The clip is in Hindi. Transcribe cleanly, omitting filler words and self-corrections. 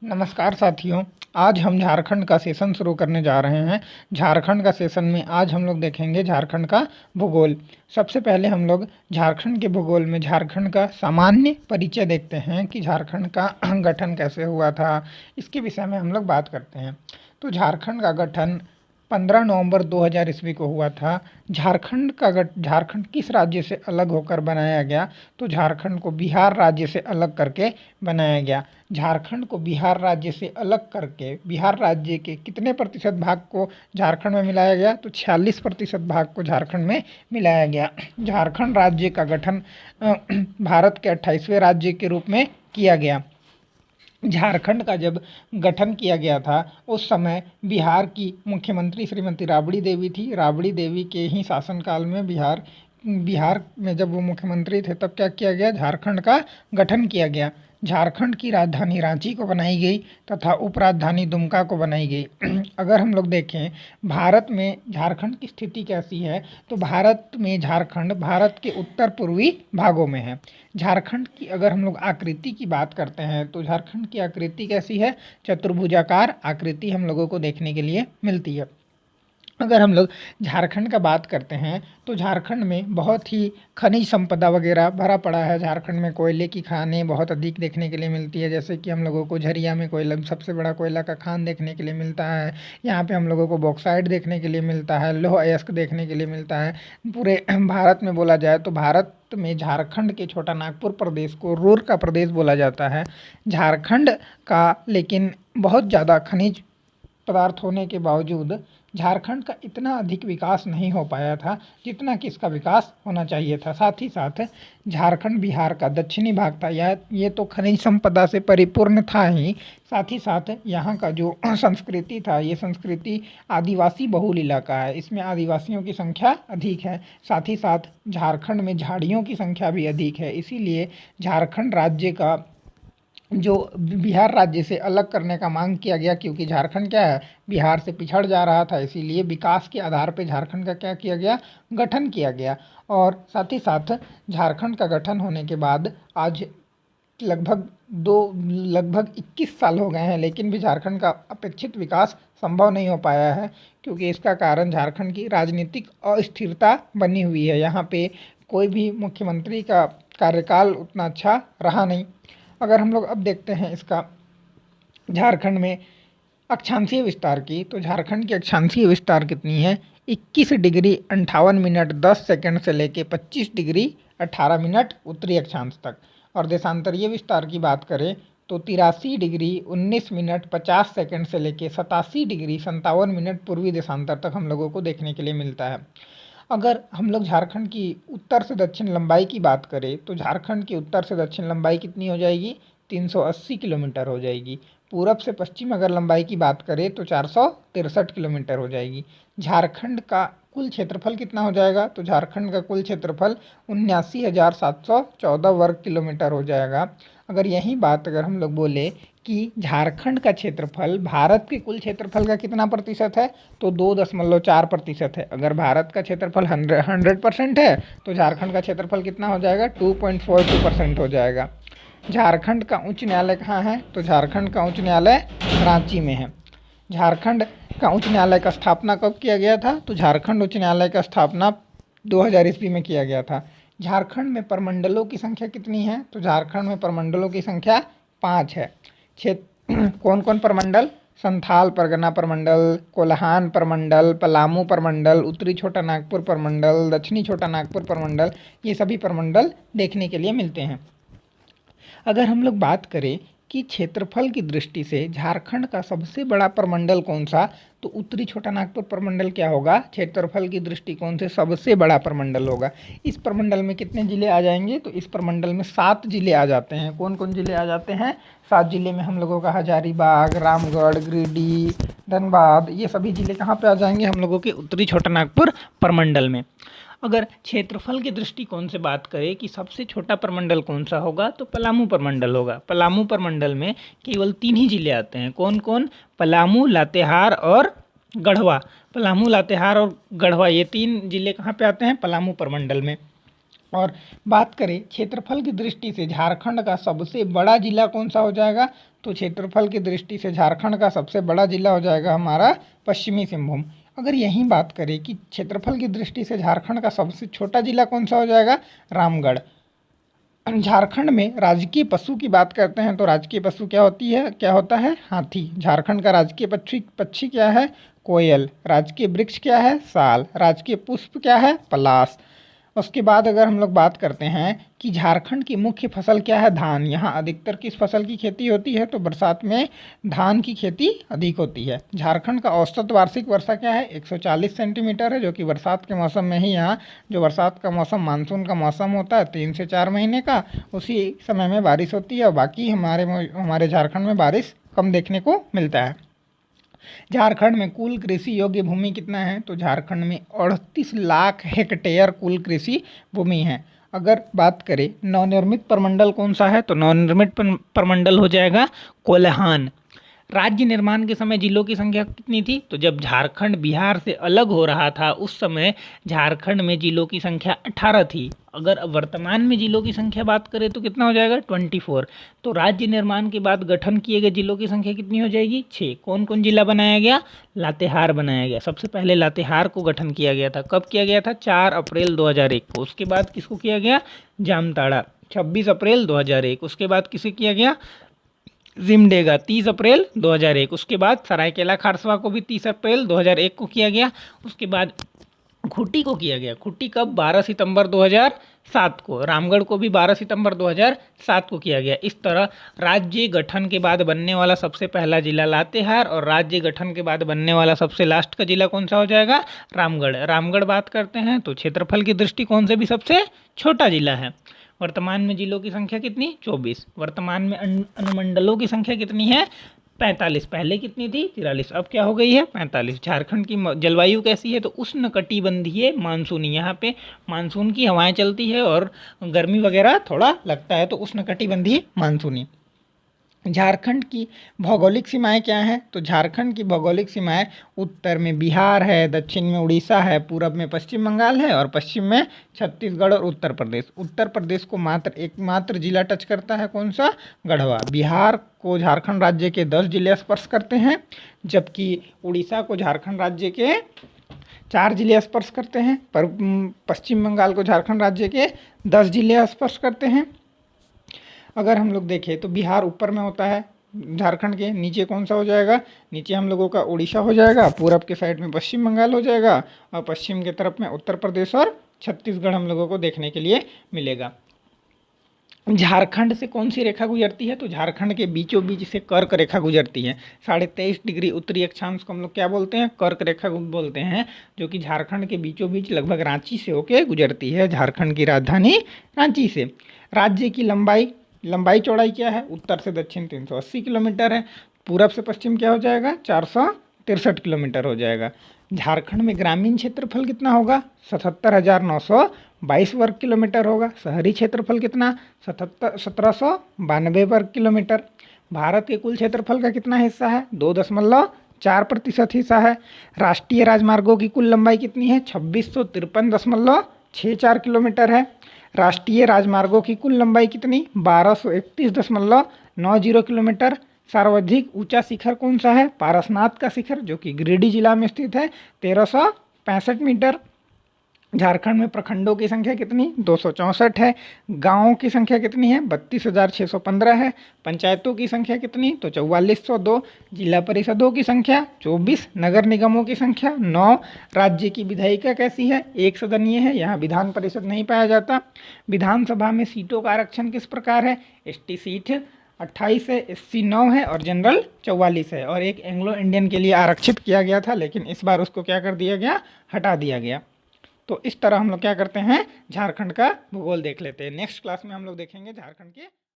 नमस्कार साथियों। आज हम झारखंड का सेशन शुरू करने जा रहे हैं। झारखंड का सेशन में आज हम लोग देखेंगे झारखंड का भूगोल। सबसे पहले हम लोग झारखंड के भूगोल में झारखंड का सामान्य परिचय देखते हैं कि झारखंड का गठन कैसे हुआ था। इसके विषय में हम लोग बात करते हैं। तो झारखंड का गठन 15 नवंबर 2000 ईस्वी को हुआ था। झारखंड किस राज्य से अलग होकर बनाया गया? तो झारखंड को बिहार राज्य से अलग करके बनाया गया। झारखंड को बिहार राज्य से अलग करके बिहार राज्य के कितने प्रतिशत भाग को झारखंड में मिलाया गया? तो 46% भाग को झारखंड में मिलाया गया। झारखंड राज्य का गठन भारत के 28वें राज्य के रूप में किया गया। झारखंड का जब गठन किया गया था उस समय बिहार की मुख्यमंत्री श्रीमती राबड़ी देवी थी। राबड़ी देवी के ही शासनकाल में बिहार में जब वो मुख्यमंत्री थे तब क्या किया गया? झारखंड का गठन किया गया। झारखंड की राजधानी रांची को बनाई गई तथा उपराजधानी दुमका को बनाई गई। अगर हम लोग देखें भारत में झारखंड की स्थिति कैसी है, तो भारत में झारखंड भारत के उत्तर पूर्वी भागों में है। झारखंड की अगर हम लोग आकृति की बात करते हैं तो झारखंड की आकृति कैसी है? चतुर्भुजाकार आकृति हम लोगों को देखने के लिए मिलती है। अगर हम लोग झारखंड का बात करते हैं तो झारखंड में बहुत ही खनिज संपदा वगैरह भरा पड़ा है। झारखंड में कोयले की खानें बहुत अधिक देखने के लिए मिलती है, जैसे कि हम लोगों को झरिया में कोयला सबसे बड़ा कोयला का खान देखने के लिए मिलता है। यहाँ पे हम लोगों को बॉक्साइट देखने के लिए मिलता है, लौह अयस्क देखने के लिए मिलता है। पूरे भारत में बोला जाए तो भारत में झारखंड के छोटा नागपुर प्रदेश को रूर का प्रदेश बोला जाता है। झारखंड का लेकिन बहुत ज़्यादा खनिज पदार्थ होने के बावजूद झारखंड का इतना अधिक विकास नहीं हो पाया था जितना कि इसका विकास होना चाहिए था। साथ ही साथ झारखंड बिहार का दक्षिणी भाग था, ये तो खनिज संपदा से परिपूर्ण था ही, साथ ही साथ यहाँ का जो संस्कृति था, ये संस्कृति आदिवासी बहुल इलाका है, इसमें आदिवासियों की संख्या अधिक है। साथ ही साथ झारखंड में झाड़ियों की संख्या भी अधिक है, इसीलिए झारखंड राज्य का जो बिहार राज्य से अलग करने का मांग किया गया, क्योंकि झारखंड क्या है, बिहार से पिछड़ जा रहा था। इसीलिए विकास के आधार पर झारखंड का क्या किया गया? गठन किया गया। और साथ ही साथ झारखंड का गठन होने के बाद आज लगभग 21 साल हो गए हैं, लेकिन भी झारखंड का अपेक्षित विकास संभव नहीं हो पाया है, क्योंकि इसका कारण झारखंड की राजनीतिक अस्थिरता बनी हुई है। यहाँ पे कोई भी मुख्यमंत्री का कार्यकाल उतना अच्छा रहा नहीं। अगर हम लोग अब देखते हैं इसका झारखंड में अक्षांशीय विस्तार की, तो झारखंड की अक्षांशीय विस्तार कितनी है? 21 डिग्री 58 मिनट 10 सेकंड से लेके 25 डिग्री 18 मिनट उत्तरी अक्षांश तक। और देशांतरीय विस्तार की बात करें तो 83 डिग्री 19 मिनट 50 सेकंड से लेके 87 डिग्री 57 मिनट पूर्वी देशांतर तक हम लोगों को देखने के लिए मिलता है। अगर हम लोग झारखंड की उत्तर से दक्षिण लंबाई की बात करें तो झारखंड की उत्तर से दक्षिण लंबाई कितनी हो जाएगी? 380 किलोमीटर हो जाएगी। पूरब से पश्चिम अगर लंबाई की बात करें तो 463 किलोमीटर हो जाएगी। झारखंड का कुल क्षेत्रफल कितना हो जाएगा? तो झारखंड का कुल क्षेत्रफल 79,714 वर्ग किलोमीटर हो जाएगा। अगर हम लोग बोले कि झारखंड का क्षेत्रफल भारत के कुल क्षेत्रफल का कितना प्रतिशत है, तो 2.4% है। अगर भारत का क्षेत्रफल 100% है तो झारखंड का क्षेत्रफल कितना हो जाएगा? 2.42% हो जाएगा। झारखंड का उच्च न्यायालय कहाँ है? तो झारखंड का उच्च न्यायालय रांची में है। झारखंड का उच्च न्यायालय का स्थापना कब किया गया था? तो झारखंड उच्च न्यायालय का स्थापना 2000 ईस्वी में किया गया था। झारखंड में प्रमंडलों की संख्या कितनी है? तो झारखंड में प्रमंडलों की संख्या 5 है। कौन कौन प्रमंडल? संथाल परगना प्रमंडल, कोल्हान प्रमंडल, पलामू प्रमंडल, उत्तरी छोटा नागपुर प्रमंडल, दक्षिणी छोटा नागपुर प्रमंडल, ये सभी प्रमंडल देखने के लिए मिलते हैं। अगर हम लोग बात करें कि क्षेत्रफल की दृष्टि से झारखंड का सबसे बड़ा प्रमंडल कौन सा, तो उत्तरी छोटा नागपुर प्रमंडल क्या होगा? क्षेत्रफल की दृष्टिकोण से सबसे बड़ा प्रमंडल होगा। इस प्रमंडल में कितने जिले आ जाएंगे? तो इस प्रमंडल में 7 जिले आ जाते हैं। कौन कौन जिले आ जाते हैं? 7 जिले में हम लोगों का हजारीबाग, रामगढ़, गिरिडीह, धनबाद, ये सभी जिले कहाँ पे आ जाएंगे? हम लोगों के उत्तरी छोटा नागपुर प्रमंडल में। अगर क्षेत्रफल के दृष्टिकोण से बात करें कि सबसे छोटा प्रमंडल कौन सा होगा, तो पलामू प्रमंडल होगा। पलामू प्रमंडल में केवल 3 ही जिले आते हैं। कौन कौन? पलामू, लातेहार और गढ़वा। पलामू, लातेहार और गढ़वा, ये 3 जिले कहाँ पे आते हैं? पलामू प्रमंडल में। और बात करें क्षेत्रफल की दृष्टि से झारखंड का सबसे बड़ा जिला कौन सा हो जाएगा, तो क्षेत्रफल की दृष्टि से झारखंड का सबसे बड़ा जिला हो जाएगा हमारा पश्चिमी सिंहभूम। अगर यहीं बात करें कि क्षेत्रफल की दृष्टि से झारखंड का सबसे छोटा जिला कौन सा हो जाएगा, रामगढ़। झारखंड में राजकीय पशु की बात करते हैं तो राजकीय पशु क्या होता है, हाथी। झारखंड का राजकीय पक्षी पक्षी क्या है, कोयल। राजकीय वृक्ष क्या है, साल। राजकीय पुष्प क्या है, पलाश। उसके बाद अगर हम लोग बात करते हैं कि झारखंड की मुख्य फसल क्या है, धान। यहाँ अधिकतर किस फसल की खेती होती है, तो बरसात में धान की खेती अधिक होती है। झारखंड का औसत वार्षिक वर्षा क्या है, 140 सेंटीमीटर है, जो कि बरसात के मौसम में ही यहाँ जो बरसात का मौसम मानसून का मौसम होता है 3 से 4 महीने का, उसी समय में बारिश होती है और बाकी हमारे झारखंड में बारिश कम देखने को मिलता है। झारखंड में कुल कृषि योग्य भूमि कितना है, तो झारखंड में 38 लाख हेक्टेयर कुल कृषि भूमि है। अगर बात करें नवनिर्मित प्रमंडल कौन सा है, तो नवनिर्मित प्रमंडल हो जाएगा कोल्हान। राज्य निर्माण के समय जिलों की संख्या कितनी थी, तो जब झारखंड बिहार से अलग हो रहा था उस समय झारखंड में जिलों की संख्या 18 थी। अगर वर्तमान में जिलों की संख्या बात करें तो कितना हो जाएगा, 24। तो राज्य निर्माण के बाद गठन किए गए जिलों की संख्या कितनी हो जाएगी, 6। कौन कौन जिला बनाया गया, लातेहार बनाया गया। सबसे पहले लातेहार को गठन किया गया था, कब किया गया था, 4 अप्रैल 2001 को। उसके बाद किसको किया गया, जामताड़ा, 26 अप्रैल 2001। उसके बाद किसे किया गया, जिमडेगा, 30 अप्रैल 2001। उसके बाद सरायकेला खारसवा को भी 30 अप्रैल 2001 को किया गया। उसके बाद खूंटी को किया गया। खूंटी कब, 12 सितंबर 2007 को। रामगढ़ को भी 12 सितंबर 2007 को किया गया। इस तरह राज्य गठन के बाद बनने वाला सबसे पहला जिला लातेहार और राज्य गठन के बाद बनने वाला सबसे लास्ट का जिला कौन सा हो जाएगा, रामगढ़। रामगढ़ बात करते हैं तो क्षेत्रफल की दृष्टिकोण से भी सबसे छोटा जिला है। वर्तमान में जिलों की संख्या कितनी, 24। वर्तमान में अनुमंडलों की संख्या कितनी है, 45। पहले कितनी थी, 43। अब क्या हो गई है, 45। झारखंड की जलवायु कैसी है, तो उष्णकटिबंधीय मानसूनी। यहाँ पे मानसून की हवाएं चलती है और गर्मी वगैरह थोड़ा लगता है, तो उष्णकटिबंधीय मानसूनी। झारखंड की भौगोलिक सीमाएं क्या हैं, तो झारखंड की भौगोलिक सीमाएं उत्तर में बिहार है, दक्षिण में उड़ीसा है, पूरब में पश्चिम बंगाल है और पश्चिम में छत्तीसगढ़ और उत्तर प्रदेश। उत्तर प्रदेश को एकमात्र जिला टच करता है, कौन सा, गढ़वा। बिहार को झारखंड राज्य के 10 जिले स्पर्श करते हैं, जबकि उड़ीसा को झारखंड राज्य के 4 जिले स्पर्श करते हैं, पर पश्चिम बंगाल को झारखंड राज्य के 10 जिले स्पर्श करते हैं। अगर हम लोग देखें तो बिहार ऊपर में होता है झारखंड के, नीचे कौन सा हो जाएगा, नीचे हम लोगों का उड़ीसा हो जाएगा, पूरब के साइड में पश्चिम बंगाल हो जाएगा और पश्चिम के तरफ में उत्तर प्रदेश और छत्तीसगढ़ हम लोगों को देखने के लिए मिलेगा। झारखंड से कौन सी रेखा गुजरती है, तो झारखंड के बीचों बीच से कर्क रेखा गुजरती है। 23.5 डिग्री उत्तरी अक्षांश को हम लोग क्या बोलते हैं, कर्क रेखा बोलते हैं, जो कि झारखंड के बीचों बीच लगभग रांची से होके गुजरती है, झारखंड की राजधानी रांची से। राज्य की लंबाई चौड़ाई क्या है, उत्तर से दक्षिण 380 किलोमीटर है, पूरब से पश्चिम क्या हो जाएगा, 463 किलोमीटर हो जाएगा। झारखंड में ग्रामीण क्षेत्रफल कितना होगा, 77,922 वर्ग किलोमीटर होगा। शहरी क्षेत्रफल कितना, 1792 वर्ग किलोमीटर। भारत के कुल क्षेत्रफल का कितना हिस्सा है, 2.4% हिस्सा है। राष्ट्रीय राजमार्गों की कुल लंबाई कितनी है, 2653.64 किलोमीटर है। राष्ट्रीय राजमार्गों की कुल लंबाई कितनी, 1231.90 किलोमीटर। सर्वाधिक ऊंचा शिखर कौन सा है, पारसनाथ का शिखर, जो कि गिरिडीह जिला में स्थित है, 1365 मीटर। झारखंड में प्रखंडों की संख्या कितनी, 264 है। गांवों की संख्या कितनी है, 32,615 है। पंचायतों की संख्या कितनी, तो 4402। जिला परिषदों की संख्या 24। नगर निगमों की संख्या 9। राज्य की विधायिका कैसी है, एक सदनीय है, यहाँ विधान परिषद नहीं पाया जाता। विधानसभा में सीटों का आरक्षण किस प्रकार है, एसटी सीट 28 है, एससी 9 है और जनरल 44 है। और एक एंग्लो इंडियन के लिए आरक्षित किया गया था, लेकिन इस बार उसको क्या कर दिया गया, हटा दिया गया। तो इस तरह हम लोग क्या करते हैं, झारखंड का भूगोल देख लेते हैं। नेक्स्ट क्लास में हम लोग देखेंगे झारखंड के